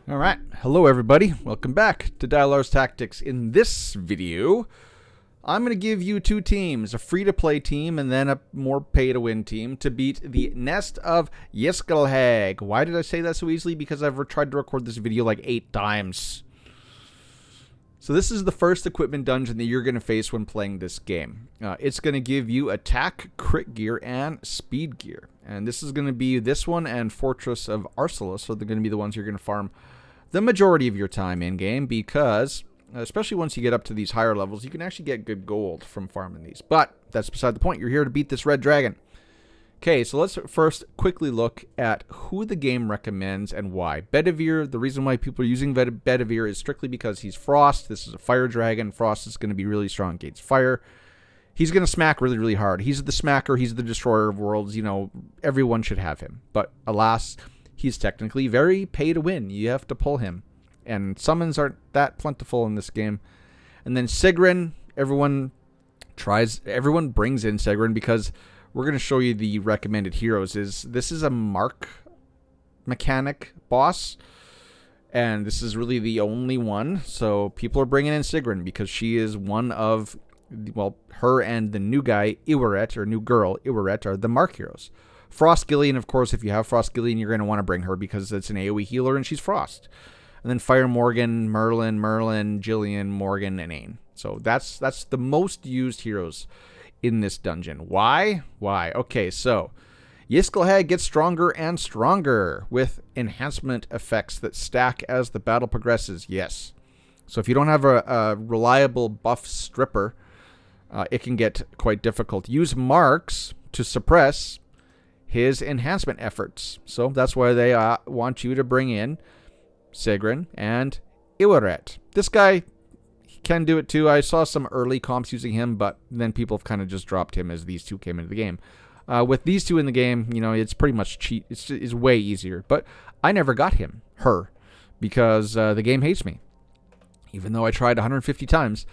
Alright, hello everybody, welcome back to Dialar's Tactics. In this video, I'm going to give you two teams, a free-to-play team and then a more pay-to-win team to beat the Nest of Yskalhaig. Why did I say that so easily? Because I've tried to record this video like 8 times. So this is the first equipment dungeon that you're going to face when playing this game. It's going to give you attack, crit gear, and speed gear. And this is going to be this one and Fortress of Yskalhaig, so they're going to be the ones you're going to farm the majority of your time in-game because, especially once you get up to these higher levels, you can actually get good gold from farming these. But that's beside the point. You're here to beat this red dragon. Okay, so let's first quickly look at who the game recommends and why. Bedivere, the reason why people are using Bedivere is strictly because he's Frost. This is a fire dragon. Frost is going to be really strong against fire. He's going to smack really, really hard. He's the smacker. He's the destroyer of worlds. You know, everyone should have him. But alas, he's technically very pay to win. You have to pull him. And summons aren't that plentiful in this game. And then Sigrun, everyone brings in Sigrun because we're going to show you the recommended heroes. This is a mark mechanic boss, and this is really the only one. So people are bringing in Sigrun because she is one of, well, her and the new guy, Iweret, or new girl, Iweret, are the mark heroes. Frost Gillian, of course, if you have Frost Gillian, you're going to want to bring her because it's an AoE healer and she's Frost. And then Fire Morgan, Merlin, Jillian, Morgan, and Ain. So that's the most used heroes in this dungeon. Why? Okay, so Yskalhaig gets stronger and stronger with enhancement effects that stack as the battle progresses. Yes. So if you don't have a reliable buff stripper, it can get quite difficult. Use marks to suppress his enhancement efforts. So that's why they want you to bring in Sigrun and Iweret. This guy can do it too. I saw some early comps using him, but then people have kind of just dropped him as these two came into the game. With these two in the game, you know, it's pretty much cheat. It's way easier. But I never got her, because the game hates me, even though I tried 150 times.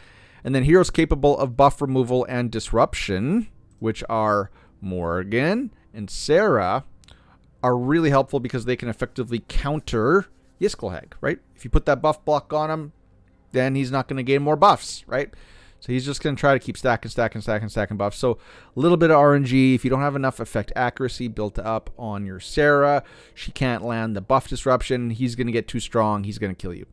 And then heroes capable of buff removal and disruption, which are Morgan and Sarah, are really helpful because they can effectively counter Yskalhaig, right? If you put that buff block on him, then he's not going to gain more buffs, right? So he's just going to try to keep stacking buffs. So a little bit of RNG. If you don't have enough effect accuracy built up on your Sarah, she can't land the buff disruption. He's going to get too strong. He's going to kill you.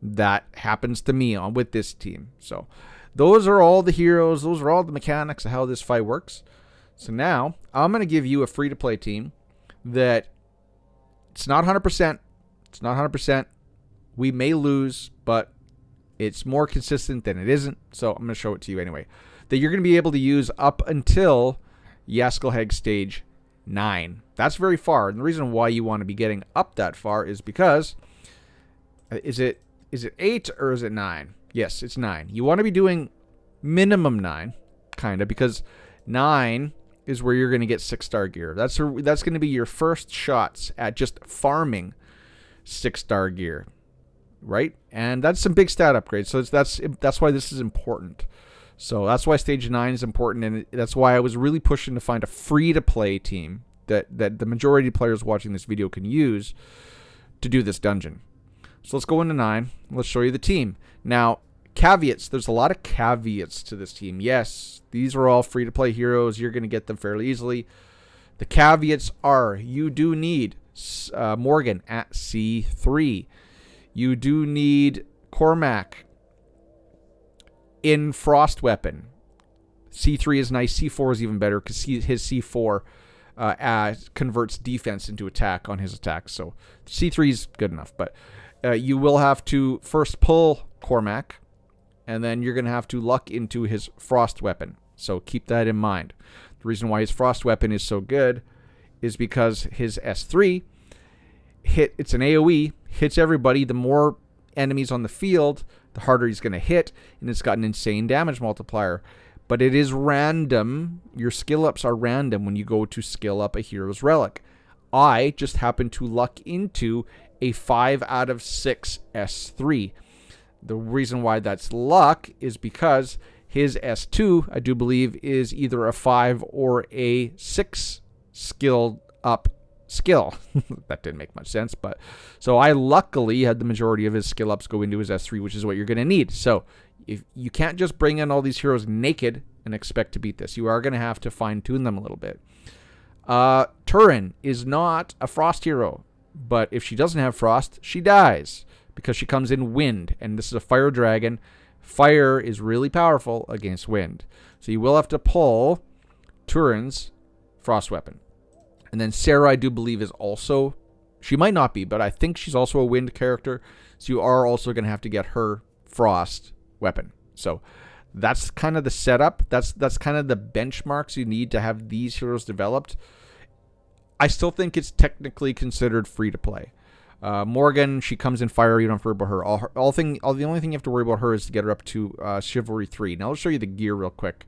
That happens to me with this team. So those are all the heroes. Those are all the mechanics of how this fight works. So now I'm going to give you a free-to-play team that it's not 100%. It's not 100%. We may lose, but it's more consistent than it isn't. So I'm going to show it to you anyway. That you're going to be able to use up until Yskalhaig stage 9. That's very far. And the reason why you want to be getting up that far is because, is it 8 or is it 9? Yes, it's 9. You want to be doing minimum 9, kind of, because 9 is where you're going to get 6-star gear. That's going to be your first shots at just farming 6-star gear, right? And that's some big stat upgrades. So that's why this is important. So that's why stage 9 is important, and that's why I was really pushing to find a free-to-play team that the majority of players watching this video can use to do this dungeon. So let's go into 9. Let's show you the team. Now, caveats. There's a lot of caveats to this team. Yes, these are all free-to-play heroes. You're going to get them fairly easily. The caveats are you do need Morgan at C3. You do need Cormac in Frost Weapon. C3 is nice. C4 is even better because his C4 converts defense into attack on his attacks. So C3 is good enough. But you will have to first pull Cormac, and then you're going to have to luck into his Frost Weapon. So keep that in mind. The reason why his Frost Weapon is so good is because his S3 it's an AoE, hits everybody. The more enemies on the field, the harder he's going to hit, and it's got an insane damage multiplier. But it is random. Your skill ups are random when you go to skill up a hero's relic. I just happened to luck into a 5 out of 6 S3. The reason why that's luck is because his S2, I do believe, is either a 5 or a 6 skill up skill. That didn't make much sense, but so I luckily had the majority of his skill ups go into his S3, which is what you're going to need. So if you can't just bring in all these heroes naked and expect to beat this, you are going to have to fine tune them a little bit. Turin is not a frost hero, but if she doesn't have frost, she dies because she comes in wind, and this is a fire dragon. Fire is really powerful against wind, so you will have to pull Turin's frost weapon. And then Sarah, I do believe, is also, she might not be, but I think she's also a wind character. So you are also going to have to get her frost weapon. So that's kind of the setup. That's kind of the benchmarks you need to have these heroes developed. I still think it's technically considered free to play. Morgan, she comes in fire. You don't have to worry about her. The only thing you have to worry about her is to get her up to Chivalry 3. Now, I'll show you the gear real quick.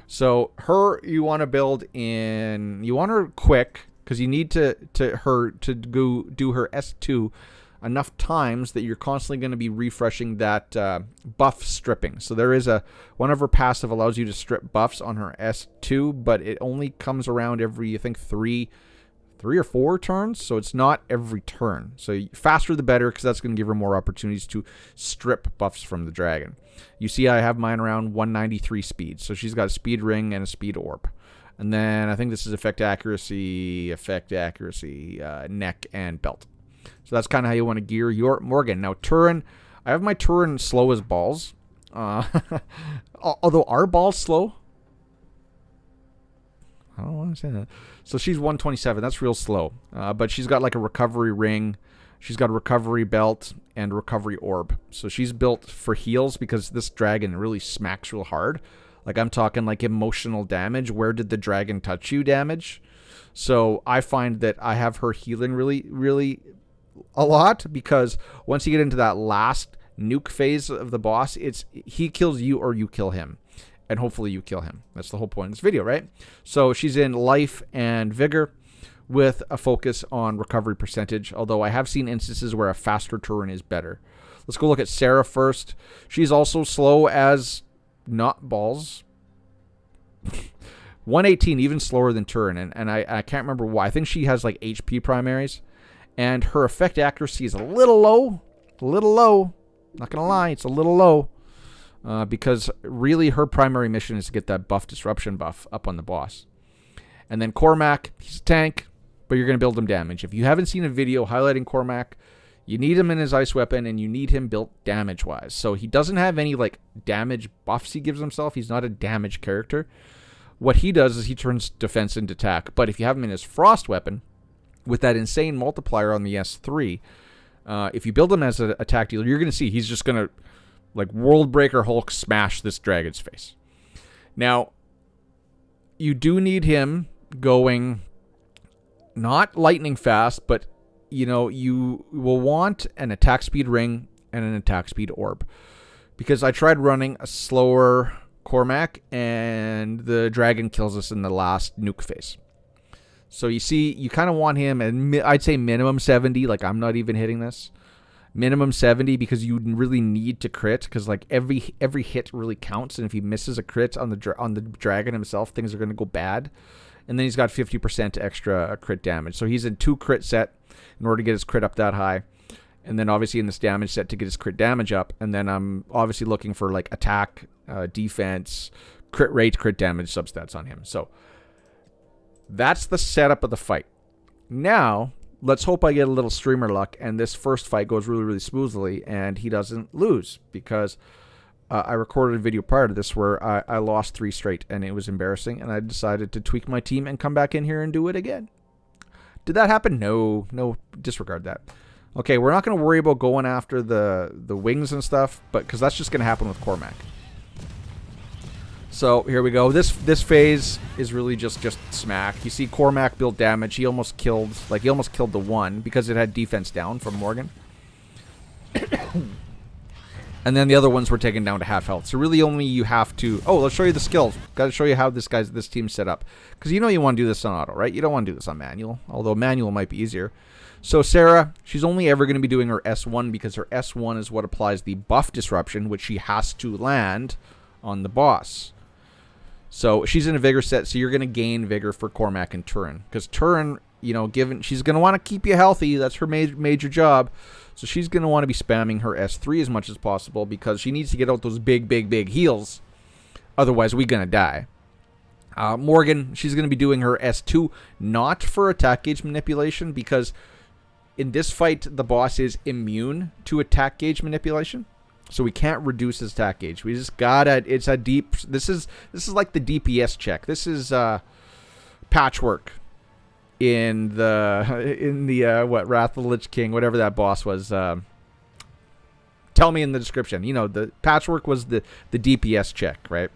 So her, you want to build in, you want her quick because you need to go do her S2 enough times that you're constantly going to be refreshing that buff stripping. So there is one of her passive allows you to strip buffs on her S2, but it only comes around every, I think, three or four turns, so it's not every turn. So faster the better, because that's going to give her more opportunities to strip buffs from the dragon. You see I have mine around 193 speed, so she's got a speed ring and a speed orb. And then I think this is effect accuracy, neck, and belt. So that's kind of how you want to gear your Morgan. Now Turin, I have my Turin slow as balls. Although are balls slow? I don't want to say that. So she's 127. That's real slow. But she's got like a recovery ring. She's got a recovery belt and a recovery orb. So she's built for heals because this dragon really smacks real hard. Like I'm talking like emotional damage. Where did the dragon touch you damage? So I find that I have her healing really, really a lot because once you get into that last nuke phase of the boss, it's he kills you or you kill him. And hopefully you kill him. That's the whole point of this video, right? So she's in life and vigor with a focus on recovery percentage, although I have seen instances where a faster Turin is better. Let's go look at Sarah first. She's also slow as not balls. 118, even slower than Turin, and I can't remember why. I think she has like HP primaries, and her effect accuracy is a little low. Not going to lie, it's a little low. Because really her primary mission is to get that buff disruption buff up on the boss. And then Cormac, he's a tank, but you're going to build him damage. If you haven't seen a video highlighting Cormac, you need him in his ice weapon and you need him built damage-wise. So he doesn't have any like damage buffs he gives himself. He's not a damage character. What he does is he turns defense into attack. But if you have him in his frost weapon, with that insane multiplier on the S3, if you build him as an attack dealer, you're going to see he's just going to like World Breaker Hulk smash this dragon's face. Now, you do need him going not lightning fast, but you know, you will want an attack speed ring and an attack speed orb. Because I tried running a slower Cormac and the dragon kills us in the last nuke phase. So you see, you kind of want him, and I'd say minimum 70, like I'm not even hitting this. Minimum 70 because you really need to crit because like every hit really counts, and if he misses a crit on the dragon himself, things are going to go bad. And then he's got 50% extra crit damage, so he's in 2 crit set in order to get his crit up that high, and then obviously in this damage set to get his crit damage up. And then I'm obviously looking for like attack, defense, crit rate, crit damage substats on him. So that's the setup of the fight. Now let's hope I get a little streamer luck and this first fight goes really, really smoothly and he doesn't lose, because I recorded a video prior to this where I lost 3 straight and it was embarrassing, and I decided to tweak my team and come back in here and do it again. Did that happen? No, disregard that. Okay, we're not going to worry about going after the wings and stuff, but because that's just going to happen with Cormac. So here we go. This phase is really just smack. You see Cormac build damage. He almost killed the one because it had defense down from Morgan. And then the other ones were taken down to half health. So really only you have to... Oh, let's show you the skills. Got to show you how this team's set up. Because you know you want to do this on auto, right? You don't want to do this on manual. Although manual might be easier. So Sarah, she's only ever going to be doing her S1 because her S1 is what applies the buff disruption, which she has to land on the boss. So she's in a vigor set, so you're going to gain vigor for Cormac and Turin. Because Turin you know, she's going to want to keep you healthy. That's her major job. So she's going to want to be spamming her S3 as much as possible because she needs to get out those big heals. Otherwise, we're going to die. Morgan, she's going to be doing her S2 not for attack gauge manipulation because in this fight, the boss is immune to attack gauge manipulation. So we can't reduce his attack gauge. We just gotta, it's a deep, this is like the DPS check. This is Patchwork in the what, Wrath of the Lich King, whatever that boss was. Tell me in the description. You know, the Patchwork was the DPS check, right?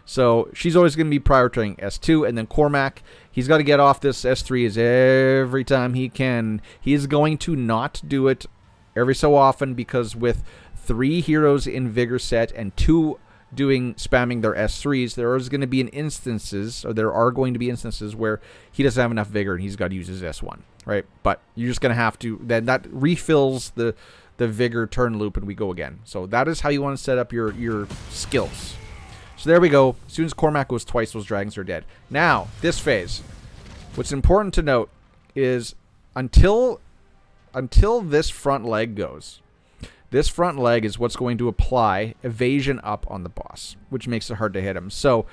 So she's always going to be prioritizing S2, and then Cormac, he's got to get off this S3 every time he can. He is going to not do it every so often because with 3 heroes in Vigor set and 2 spamming their S3s, there are going to be instances where he doesn't have enough Vigor and he's got to use his S1, right? But you're just going to have to, then that refills the Vigor turn loop and we go again. So that is how you want to set up your skills. So there we go. As soon as Cormac goes twice, those dragons are dead. Now, this phase. What's important to note is until this front leg goes, this front leg is what's going to apply evasion up on the boss, which makes it hard to hit him. So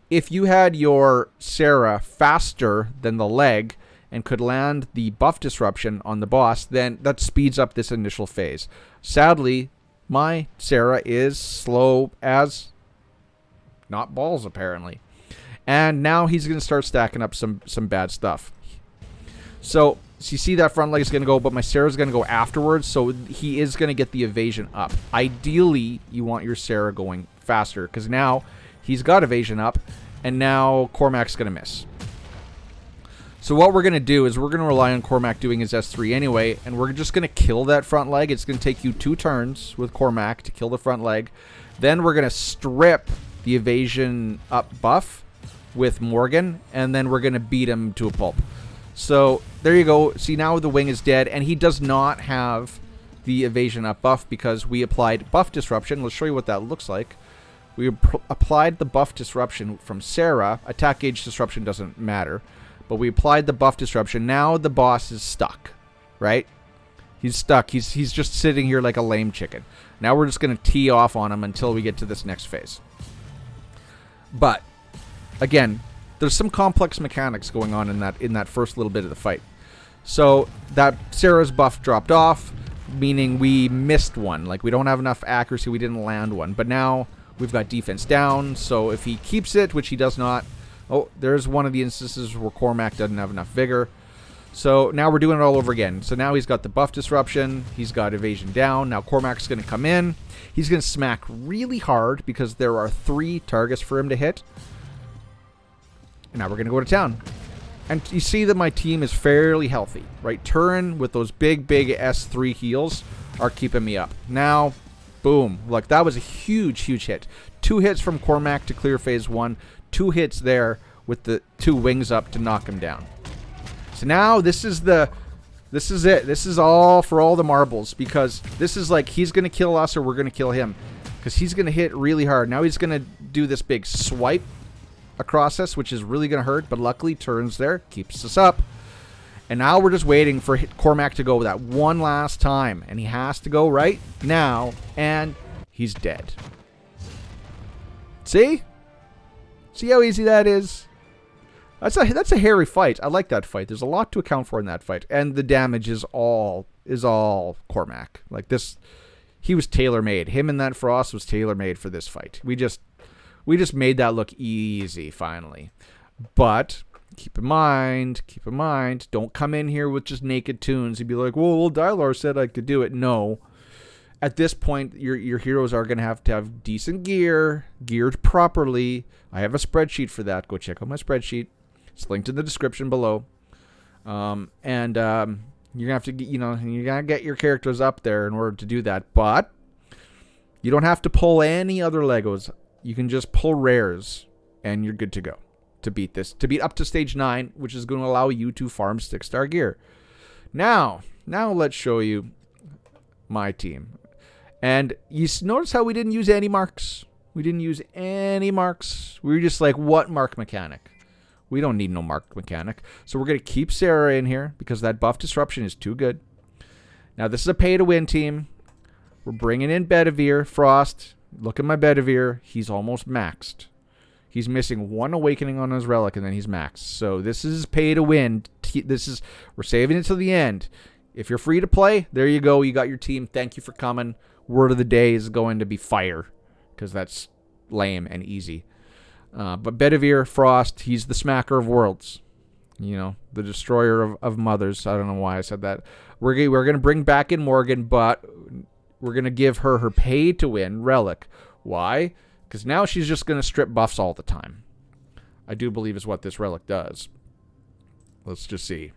if you had your Sarah faster than the leg and could land the buff disruption on the boss, then that speeds up this initial phase. Sadly, my Sarah is slow as not balls, apparently. And now he's going to start stacking up some bad stuff. So you see that front leg is going to go, but my Sarah's going to go afterwards, so he is going to get the evasion up. Ideally, you want your Sarah going faster, because now he's got evasion up, and now Cormac's going to miss. So what we're going to do is we're going to rely on Cormac doing his S3 anyway, and we're just going to kill that front leg. It's going to take you 2 turns with Cormac to kill the front leg. Then we're going to strip the evasion up buff with Morgan, and then we're going to beat him to a pulp. So there you go. See, now the wing is dead, and he does not have the evasion up buff because we applied buff disruption. Let's show you what that looks like. We applied the buff disruption from Sarah. Attack gauge disruption doesn't matter, but we applied the buff disruption. Now the boss is stuck, right? He's stuck. He's just sitting here like a lame chicken. Now we're just going to tee off on him until we get to this next phase. But again, there's some complex mechanics going on in that first little bit of the fight. So that Sarah's buff dropped off, meaning we missed one. Like, we don't have enough accuracy, we didn't land one. But now we've got defense down, so if he keeps it, which he does not. Oh, there's one of the instances where Cormac doesn't have enough Vigor. So now we're doing it all over again. So now he's got the buff disruption, he's got evasion down. Now Cormac's going to come in. He's going to smack really hard because there are 3 targets for him to hit. And now we're going to go to town. And you see that my team is fairly healthy, right? Turin with those big S3 heals are keeping me up. Now, boom. Look, that was a huge hit. 2 hits from Cormac to clear phase 1. 2 hits there with the 2 wings up to knock him down. So now this is it. This is all for all the marbles, because this is like he's going to kill us or we're going to kill him, because he's going to hit really hard. Now he's going to do this big swipe across us, which is really going to hurt, but luckily Turn's there, keeps us up. And now we're just waiting for Cormac to go that one last time, and he has to go right now, and he's dead. See how easy that is? That's a hairy fight. I like that fight. There's a lot to account for in that fight, and the damage is all Cormac. Like this, he was tailor-made. Him and that Frost was tailor-made for this fight. We just made that look easy finally. But keep in mind, don't come in here with just naked tunes. You'd be like, well, Dylar said I could do it. No. At this point, your heroes are going to have decent gear, geared properly. I have a spreadsheet for that. Go check out my spreadsheet. It's linked in the description below. You're going to have to get, you got to get your characters up there in order to do that. But you don't have to pull any other Legos. You can just pull rares, and you're good to go to beat this. To beat up to stage 9, which is going to allow you to farm 6-star gear. Now let's show you my team. And you notice how we didn't use any marks? We didn't use any marks. We were just like, what mark mechanic? We don't need no marked mechanic. So we're going to keep Sarah in here because that buff disruption is too good. Now, this is a pay-to-win team. We're bringing in Bedivere, Frost. Look at my Bedivere. He's almost maxed. He's missing one awakening on his relic, and then he's maxed. So this is pay-to-win. We're saving it to the end. If you're free to play, there you go. You got your team. Thank you for coming. Word of the day is going to be fire because that's lame and easy. But Bedivere, Frost, he's the smacker of worlds. You know, the destroyer of mothers. I don't know why I said that. We're going to bring back in Morgan, but we're going to give her her pay-to-win relic. Why? Because now she's just going to strip buffs all the time. I do believe is what this relic does. Let's just see.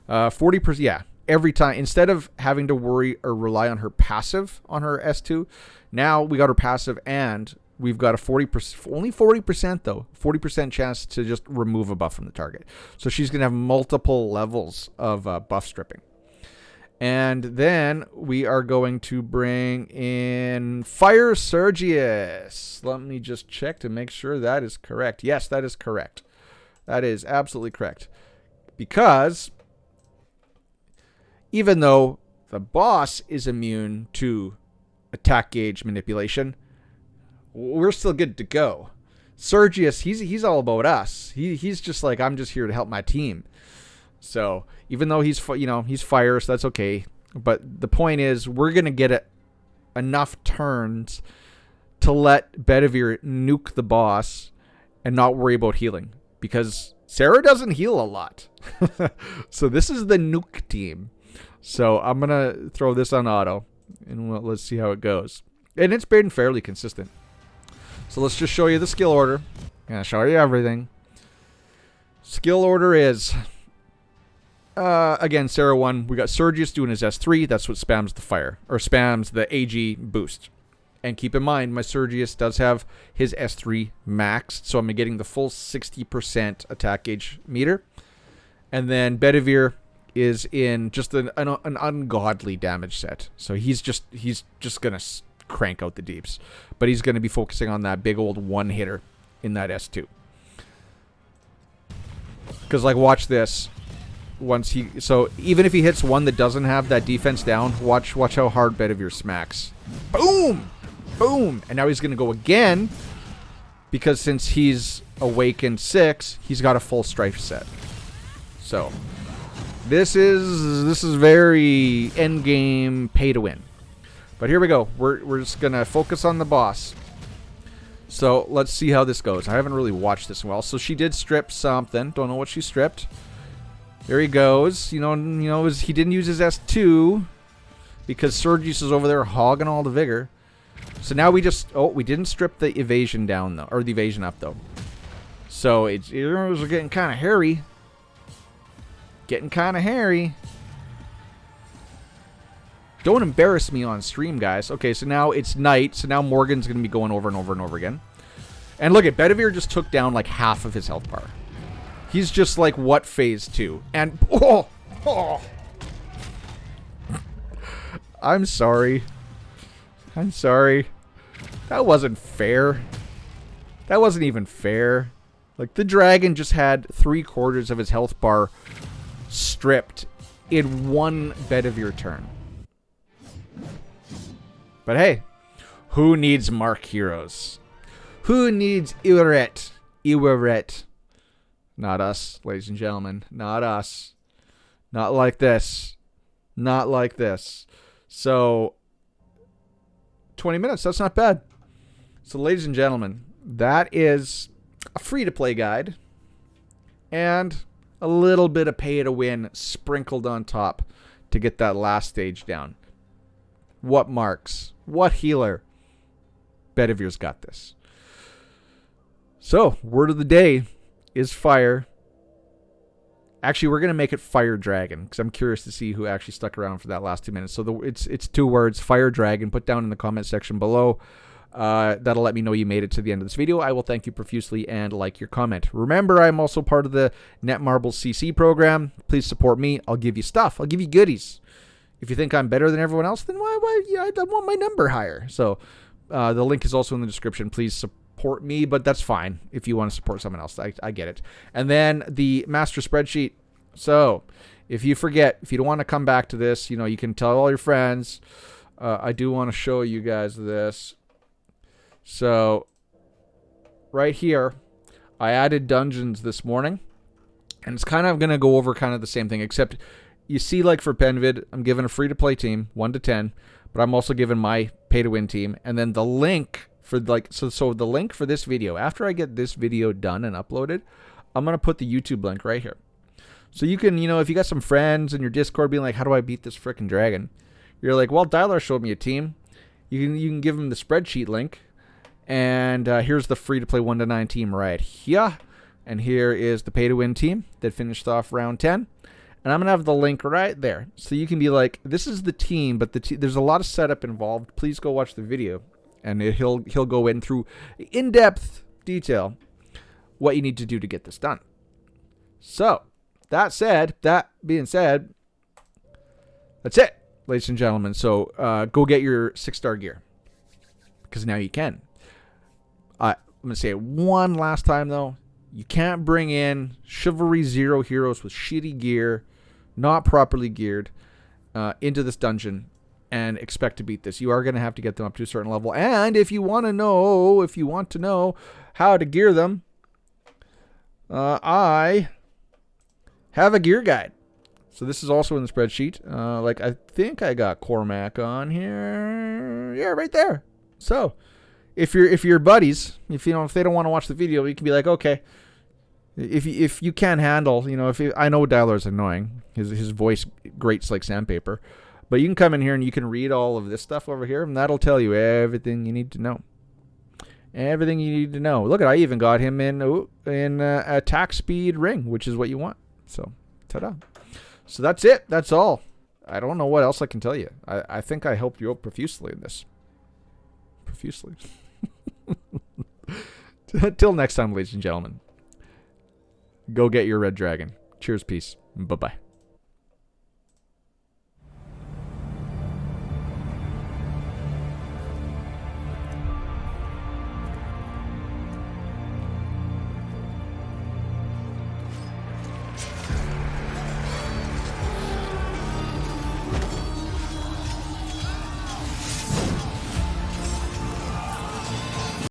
40%, yeah. Every time, instead of having to worry or rely on her passive on her S2, now we got her passive and we've got a 40%, only 40% though, 40% chance to just remove a buff from the target. So she's going to have multiple levels of buff stripping. And then we are going to bring in Fire Sergius. Let me just check to make sure that is correct. Yes, that is correct. That is absolutely correct. Because even though the boss is immune to attack gauge manipulation, we're still good to go. Sergius, he's all about us. He's just like, I'm just here to help my team. So even though he's fire, so that's okay. But the point is, we're gonna get enough turns to let Bedivere nuke the boss and not worry about healing, because Sarah doesn't heal a lot. So this is the nuke team. So I'm gonna throw this on auto, and let's see how it goes. And it's been fairly consistent. So let's just show you the skill order. I'm gonna show you everything. Skill order is, again, Sarah 1. We got Sergius doing his S3. That's what spams the fire, or spams the AG boost. And keep in mind, my Sergius does have his S3 maxed, so I'm getting the full 60% attack gauge meter. And then Bedivere is in just an ungodly damage set. So he's just gonna crank out the deeps, but he's gonna be focusing on that big old one hitter in that S2. Because like, watch this. So even if he hits one that doesn't have that defense down, watch how hard Bedivere smacks. Boom, boom, and now he's gonna go again, because since he's awakened 6, he's got a full strife set. So this is very end game pay to win. But here we go. We're just gonna focus on the boss. So let's see how this goes. I haven't really watched this well. So she did strip something. Don't know what she stripped. There he goes. You know, he didn't use his S2 because Sergius is over there hogging all the vigor. So now we didn't strip the evasion down though, or the evasion up though. So it's getting kind of hairy. Getting kind of hairy. Don't embarrass me on stream, guys. Okay, so now it's night. So now Morgan's going to be going over and over and over again. And look at Bedivere just took down like half of his health bar. He's just like, what phase 2? And oh, I'm sorry. I'm sorry. That wasn't fair. That wasn't even fair. Like, the dragon just had 3/4 of his health bar stripped in one Bedivere turn. But hey, who needs Mark heroes? Who needs Iweret? Iweret. Not us, ladies and gentlemen. Not us. Not like this. Not like this. So, 20 minutes. That's not bad. So, ladies and gentlemen, that is a free-to-play guide. And a little bit of pay-to-win sprinkled on top to get that last stage down. What marks? What healer? Bedivere's got this. So, word of the day is fire. Actually, we're going to make it Fire Dragon, because I'm curious to see who actually stuck around for that last 2 minutes. So it's 2 words, Fire Dragon. Put down in the comment section below. That'll let me know you made it to the end of this video. I will thank you profusely and like your comment. Remember, I'm also part of the Netmarble CC program. Please support me. I'll give you stuff. I'll give you goodies. If you think I'm better than everyone else, then why I want my number higher. So the link is also in the description. Please support support me, but that's fine if you want to support someone else. I get it. And then the master spreadsheet. So if you forget, if you don't want to come back to this, you can tell all your friends. I do want to show you guys this. So right here, I added dungeons this morning, and it's kind of going to go over kind of the same thing, except you see, like for Penvid, I'm giving a free-to-play team, 1 to 10, but I'm also giving my pay-to-win team, and then the link for so the link for this video, after I get this video done and uploaded, I'm going to put the YouTube link right here. So you can, if you got some friends in your Discord being like, how do I beat this frickin' dragon? You're like, well, Dylar showed me a team. You can give them the spreadsheet link. And here's the free-to-play 1 to 9 team right here. And here is the pay-to-win team that finished off round 10. And I'm going to have the link right there. So you can be like, this is the team, but there's a lot of setup involved. Please go watch the video. And he'll go in through in-depth detail what you need to do to get this done. So, that being said, that's it, ladies and gentlemen. So go get your 6-star gear, because now you can. I'm going to say it one last time, though. You can't bring in Chivalry 0 heroes with shitty gear, not properly geared, into this dungeon and expect to beat this. You are going to have to get them up to a certain level. And if you want to know how to gear them, I have a gear guide. So this is also in the spreadsheet. I think I got Cormac on here. Yeah, right there. So if you're buddies, if they don't want to watch the video, you can be like, okay, if you can handle, I know Dylar's annoying. His voice grates like sandpaper. But you can come in here and you can read all of this stuff over here, and that'll tell you everything you need to know. Everything you need to know. Look, I even got him in attack speed ring, which is what you want. So, ta-da. So that's it. That's all. I don't know what else I can tell you. I think I helped you out profusely in this. Profusely. Till next time, ladies and gentlemen. Go get your red dragon. Cheers, peace. Bye-bye.